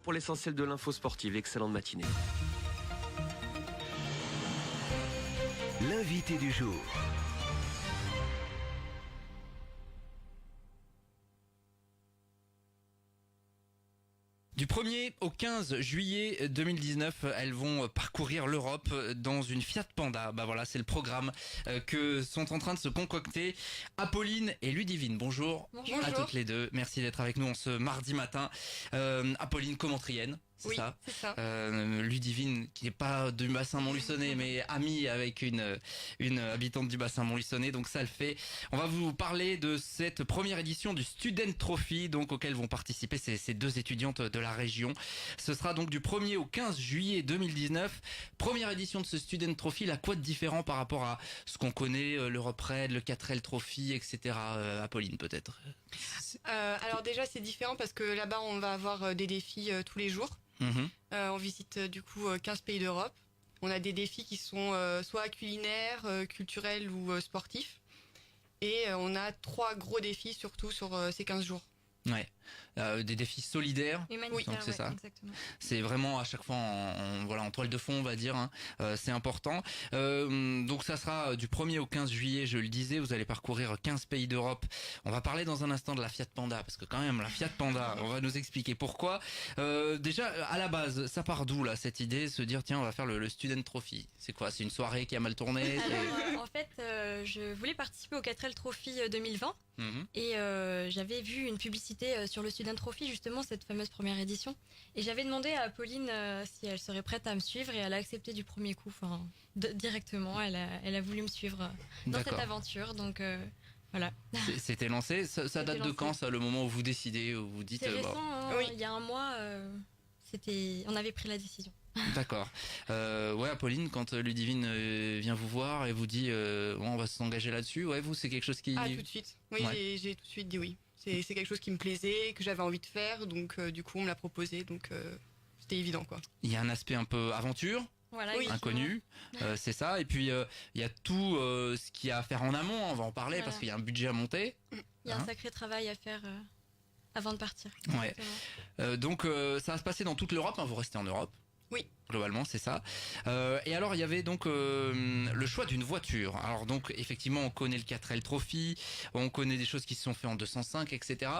Pour l'essentiel de l'info sportive, excellente matinée. L'invité du jour. Du 1er au 15 juillet 2019, elles vont parcourir l'Europe dans une Fiat Panda. Bah voilà, c'est le programme que sont en train de se concocter Apolline et Ludivine. Bonjour, Bonjour. à toutes les deux. Merci d'être avec nous en ce mardi matin. Apolline, commentrienne. Oui, Ça. c'est ça. Ludivine, qui n'est pas du bassin Montluçonnet, mais amie avec une habitante du bassin Montluçonnet, donc ça le fait. On va vous parler de cette première édition du Student Trophy, donc auquel vont participer ces deux étudiantes de la région. Ce sera donc du 1er au 15 juillet 2019. Première édition de ce Student Trophy, là, quoi de différent par rapport à ce qu'on connaît, l'Europe Raid, le 4L Trophy, etc. Apolline, peut-être. Alors déjà, c'est différent parce que là-bas, on va avoir des défis tous les jours. On visite du coup 15 pays d'Europe. On a des défis qui sont soit culinaires, culturels ou sportifs. Et on a 3 gros défis surtout sur ces 15 jours. Ouais, des défis solidaires. Humanitaire, donc c'est ça. Exactement. C'est vraiment à chaque fois en toile de fond, on va dire. C'est important. Donc ça sera du 1er au 15 juillet, je le disais. Vous allez parcourir 15 pays d'Europe. On va parler dans un instant de la Fiat Panda, parce que quand même, la Fiat Panda, on va nous expliquer pourquoi. Déjà, à la base, ça part d'où là, cette idée, se dire tiens, on va faire le Student Trophy. C'est quoi? C'est une soirée qui a mal tourné? Alors, en fait, je voulais participer au 4L Trophy 2020 et j'avais vu une publicité sur le Student Trophy, justement, cette fameuse première édition. Et j'avais demandé à Apolline si elle serait prête à me suivre et elle a accepté du premier coup, directement. Elle a voulu me suivre dans cette aventure, donc voilà. C'était lancé. Ça date de quand, ça, le moment où vous décidez, où vous dites... C'est récent, hein, oui. Il y a un mois, on avait pris la décision. D'accord. Ouais, Apolline, quand Ludivine vient vous voir et vous dit on va s'engager là-dessus, ouais, vous, c'est quelque chose qui... Ah, tout de suite. Oui, Ouais. j'ai tout de suite dit oui. C'est quelque chose qui me plaisait, que j'avais envie de faire. Donc du coup, on me l'a proposé. Donc c'était évident, quoi. Il y a un aspect un peu aventure, Voilà, Oui. inconnu, c'est ça. Et puis il y a tout ce qu'il y a à faire en amont, on va en parler, Voilà. parce qu'il y a un budget à monter. Il y a un sacré travail à faire avant de partir. Ouais. Donc ça va se passer dans toute l'Europe, hein, vous restez en Europe. Oui. Globalement, c'est ça. Et alors, il y avait donc le choix d'une voiture. Alors donc, effectivement, on connaît le 4L Trophy, on connaît des choses qui se sont faites en 205, etc.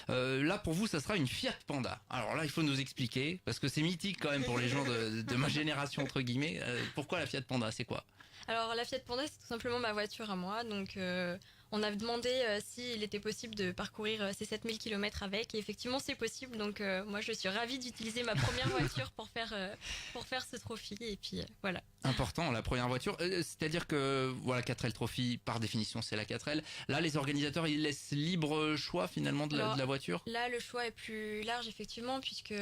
Là, pour vous, ça sera une Fiat Panda. Alors là, il faut nous expliquer, parce que c'est mythique quand même pour les gens de ma génération, entre guillemets. Pourquoi la Fiat Panda? C'est quoi? Alors la Fiat Panda, c'est tout simplement ma voiture à moi. Donc on a demandé s'il était possible de parcourir ces 7000 km avec. Et effectivement, c'est possible. Donc moi, je suis ravie d'utiliser ma première voiture pour faire ce trophy. Et puis voilà. Important, la première voiture. C'est-à-dire que, voilà, 4L Trophy, par définition, c'est la 4L. Là, les organisateurs, ils laissent libre choix, finalement, de la voiture? Là, le choix est plus large, effectivement, puisque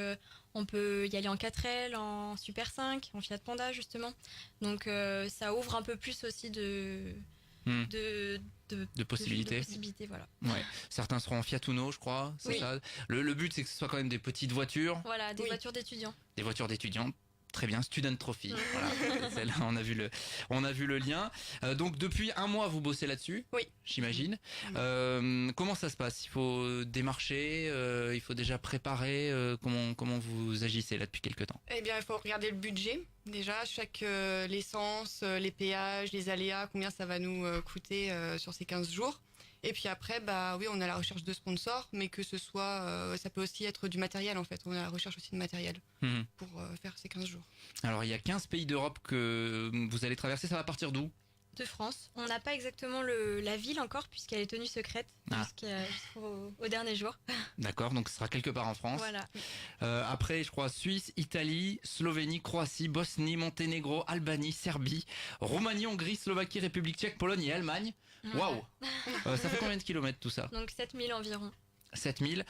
on peut y aller en 4L, en Super 5, en Fiat Panda, justement. Donc ça ouvre un peu plus aussi de possibilités. De possibilités, voilà. Ouais. Certains seront en Fiat Uno, je crois. C'est Oui. ça. Le but, c'est que ce soit quand même des petites voitures. Voilà, des Oui. voitures d'étudiants. Des voitures d'étudiants. Très bien, Student Trophy. Voilà, celle-là, on a vu le lien. Donc depuis un mois, vous bossez là-dessus. Oui. J'imagine. Comment ça se passe? Il faut démarcher, il faut déjà préparer. Comment vous agissez là depuis quelques temps? Eh bien, il faut regarder le budget. Déjà, chaque l'essence, les péages, les aléas, combien ça va nous coûter sur ces 15 jours. Et puis après, bah oui, on est à la recherche de sponsors, mais que ce soit, ça peut aussi être du matériel en fait. On est à la recherche aussi de matériel pour faire ces 15 jours. Alors, il y a 15 pays d'Europe que vous allez traverser. Ça va partir d'où? De France. On n'a pas exactement la ville encore, puisqu'elle est tenue secrète jusqu'au dernier jour. D'accord, donc ce sera quelque part en France. Voilà. Après, je crois, Suisse, Italie, Slovénie, Croatie, Bosnie, Monténégro, Albanie, Serbie, Roumanie, Hongrie, Slovaquie, République tchèque, Pologne et Allemagne. Waouh. Ça fait combien de kilomètres tout ça? Donc 7000 environ. 7000,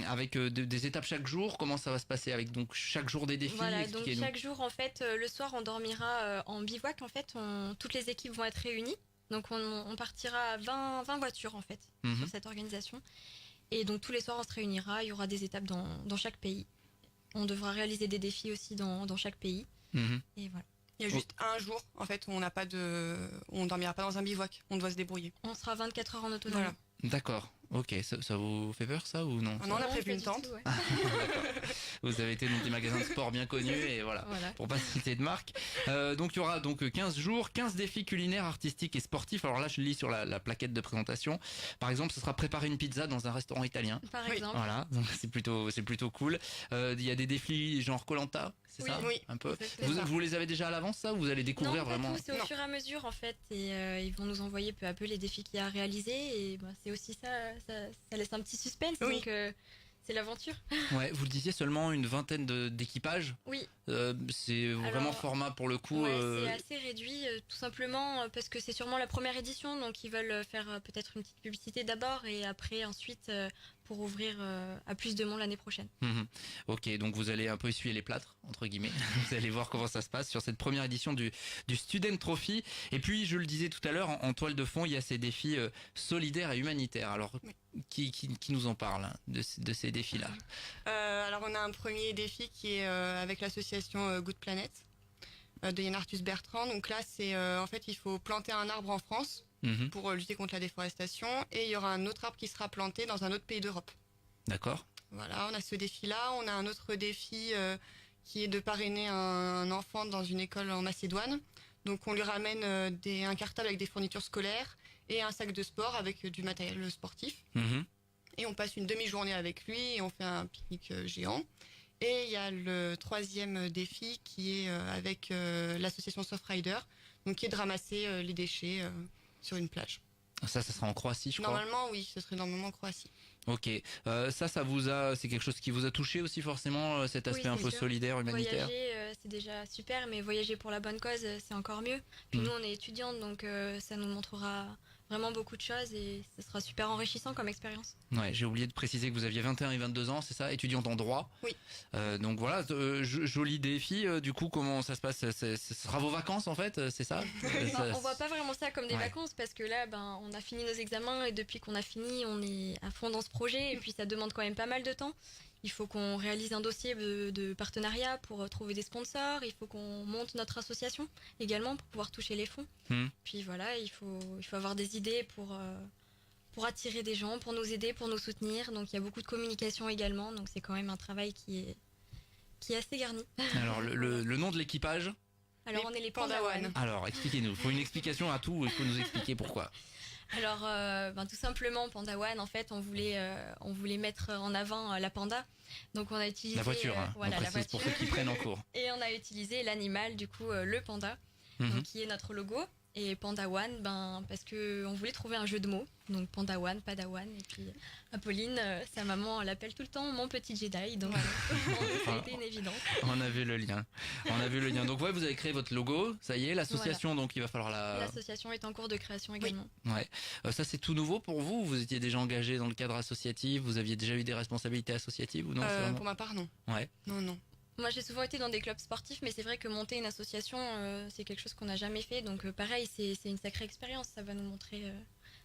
avec des étapes chaque jour. Comment ça va se passer avec donc chaque jour des défis? Voilà, donc Expliquez-nous. chaque jour, en fait, le soir, on dormira en bivouac. En fait, toutes les équipes vont être réunies. Donc on partira à 20 voitures, en fait, sur cette organisation. Et donc tous les soirs, on se réunira. Il y aura des étapes dans chaque pays. On devra réaliser des défis aussi dans chaque pays. Et voilà. Il y a juste un jour, en fait, où on dormira pas dans un bivouac. On doit se débrouiller. On sera 24 heures en autonomie. Voilà. D'accord. Ok, ça vous fait peur ça ou non? On a prévu une tente. Ouais. Vous avez été dans des magasins de sport bien connus et voilà. Pour pas citer de marque. Donc il y aura donc 15 jours, 15 défis culinaires, artistiques et sportifs. Alors là je lis sur la plaquette de présentation. Par exemple, ce sera préparer une pizza dans un restaurant italien. Par exemple. Voilà, donc c'est plutôt cool. Il y a des défis genre Koh-Lanta, c'est ça? Oui, un peu. ça. Vous les avez déjà à l'avance ça ou vous allez découvrir non, vraiment? Tout, c'est au fur et à mesure en fait et ils vont nous envoyer peu à peu les défis qu'il y a à réaliser et c'est aussi ça laisse un petit suspense donc c'est l'aventure. Ouais, vous le disiez, seulement une vingtaine d'équipages. Oui. C'est vraiment format pour le coup. C'est assez réduit, tout simplement parce que c'est sûrement la première édition, donc ils veulent faire peut-être une petite publicité d'abord et après ensuite pour ouvrir à plus de monde l'année prochaine. Ok, donc vous allez un peu essuyer les plâtres, entre guillemets. Vous allez voir comment ça se passe sur cette première édition du Student Trophy. Et puis, je le disais tout à l'heure, en toile de fond, il y a ces défis solidaires et humanitaires. Alors, qui nous en parle hein, de ces défis-là? Alors, on a un premier défi qui est avec l'association Good Planet de Yann Arthus Bertrand. Donc là, c'est en fait, il faut planter un arbre en France pour lutter contre la déforestation. Et il y aura un autre arbre qui sera planté dans un autre pays d'Europe. D'accord. Voilà, on a ce défi-là. On a un autre défi qui est de parrainer un enfant dans une école en Macédoine. Donc on lui ramène un cartable avec des fournitures scolaires et un sac de sport avec du matériel sportif. Et on passe une demi-journée avec lui et on fait un pique-nique géant. Et il y a le troisième défi qui est avec l'association Softrider, donc qui est de ramasser les déchets sur une plage. Ça sera en Croatie, je crois. Normalement, oui, ce serait normalement en Croatie. Ok, c'est quelque chose qui vous a touché aussi forcément, cet aspect un peu solidaire, humanitaire. Voyager, c'est déjà super, mais voyager pour la bonne cause, c'est encore mieux. Puis nous, on est étudiantes, donc ça nous montrera vraiment beaucoup de choses et ce sera super enrichissant comme expérience. Ouais, j'ai oublié de préciser que vous aviez 21 et 22 ans, c'est ça, étudiante en droit. Oui. Donc voilà, joli défi. Du coup, comment ça se passe? Ce sera vos vacances en fait, c'est ça? Non, on voit pas vraiment ça comme des vacances parce que là, on a fini nos examens et depuis qu'on a fini, on est à fond dans ce projet et puis ça demande quand même pas mal de temps. Il faut qu'on réalise un dossier de partenariat pour trouver des sponsors. Il faut qu'on monte notre association également pour pouvoir toucher les fonds. Puis voilà, il faut avoir des idées pour attirer des gens, pour nous aider, pour nous soutenir. Donc il y a beaucoup de communication également. Donc c'est quand même un travail qui est assez garni. Alors le nom de l'équipage? Alors on est les Pandawan. Alors expliquez-nous. Il faut une explication à tout. Il faut nous expliquer pourquoi. Alors, tout simplement, Pandawan, en fait, on voulait mettre en avant la panda. Donc, on a utilisé la voiture. Voilà, la voiture. Pour ceux qui prennent en cours. Et on a utilisé l'animal, du coup, le panda, donc, qui est notre logo. Et Pandawan, parce que on voulait trouver un jeu de mots. Donc Pandawan, Padawan. Et puis Apolline, sa maman l'appelle tout le temps mon petit Jedi. Donc ça a été une évidence. On a vu le lien. Donc vous avez créé votre logo. Ça y est, l'association. Donc il va falloir L'association est en cours de création également. Oui. Ouais. Ça c'est tout nouveau pour vous? Vous étiez déjà engagé dans le cadre associatif? Vous aviez déjà eu des responsabilités associatives ou non? Pour ma part, non. Ouais. Non. Moi, j'ai souvent été dans des clubs sportifs, mais c'est vrai que monter une association, c'est quelque chose qu'on n'a jamais fait. Donc, pareil, c'est une sacrée expérience. Ça va nous montrer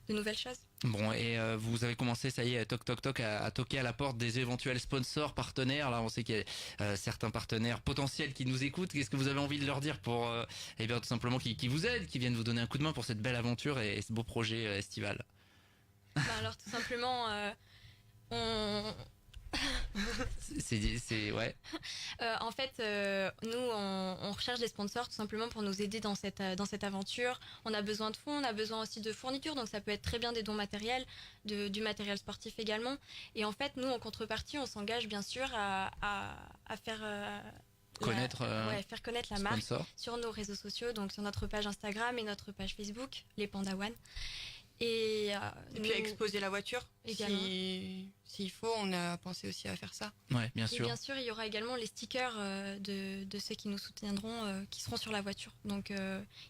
de nouvelles choses. Bon, et vous avez commencé, ça y est, toc à toquer à la porte des éventuels sponsors, partenaires. Là, on sait qu'il y a certains partenaires potentiels qui nous écoutent. Qu'est-ce que vous avez envie de leur dire pour, tout simplement, qui vous aident, qui viennent vous donner un coup de main pour cette belle aventure et ce beau projet estival? Alors, tout simplement, ouais. En fait, nous, on recherche des sponsors tout simplement pour nous aider dans cette aventure. On a besoin de fonds, on a besoin aussi de fournitures, donc ça peut être très bien des dons matériels, du matériel sportif également. Et en fait, nous, en contrepartie, on s'engage bien sûr à faire faire connaître la marque sur nos réseaux sociaux, donc sur notre page Instagram et notre page Facebook, les Pandawan. Et puis à exposer la voiture également. S'il faut, on a pensé aussi à faire ça. Ouais, bien sûr. Et bien sûr, il y aura également les stickers de ceux qui nous soutiendront qui seront sur la voiture. Donc,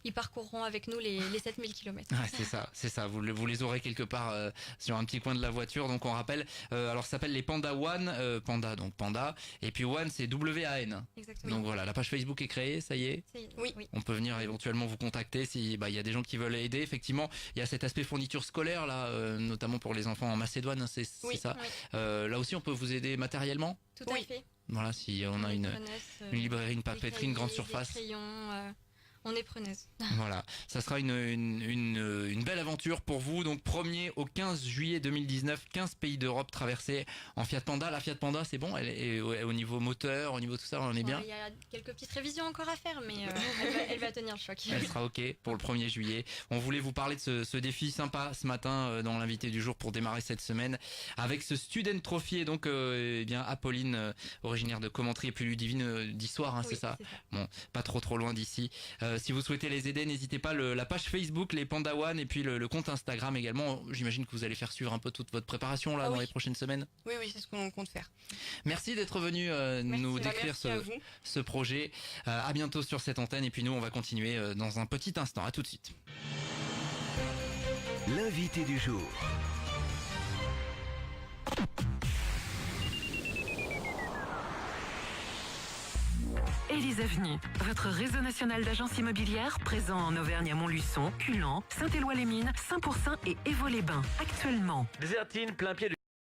ils parcourront avec nous les 7000 km. Ouais, c'est ça. Vous les aurez quelque part sur un petit coin de la voiture. Donc, on rappelle, alors ça s'appelle les Pandawan, Panda, donc Panda. Et puis One, c'est W-A-N. Exactement. Donc voilà, la page Facebook est créée, ça y est. Oui. On peut venir éventuellement vous contacter si il y a des gens qui veulent aider. Effectivement, il y a cet aspect fourniture scolaire là, notamment pour les enfants en Macédoine, c'est ça. Oui. Là aussi, on peut vous aider matériellement. Tout à fait. Voilà, si on a une librairie, une papeterie, une grande surface. Des crayons, On est preneuse. Voilà, ça sera une belle aventure pour vous. Donc 1er au 15 juillet 2019, 15 pays d'Europe traversés en Fiat Panda. La Fiat Panda, c'est bon, elle est au niveau moteur, au niveau tout ça, on est bien. Il y a quelques petites révisions encore à faire, mais elle va tenir le choc. Elle sera OK pour le 1er juillet. On voulait vous parler de ce défi sympa ce matin dans l'invité du jour pour démarrer cette semaine avec ce Student Trophy et donc Apolline, originaire de Commentry et plus Ludivine d'Histoire, Oui, c'est ça. Bon, pas trop loin d'ici. Si vous souhaitez les aider, n'hésitez pas, la page Facebook, les Panda One, et puis le compte Instagram également. J'imagine que vous allez faire suivre un peu toute votre préparation là dans les prochaines semaines. Oui, c'est ce qu'on compte faire. Merci d'être venu nous décrire ce projet. À bientôt sur cette antenne, et puis nous on va continuer dans un petit instant. À tout de suite. L'invité du jour. Élise Avenue, votre réseau national d'agences immobilières présent en Auvergne à Montluçon, Culan, Saint-Éloi-les-Mines, Saint-Pourçain et Évaux-les-Bains. Actuellement. Désertine, plein pied de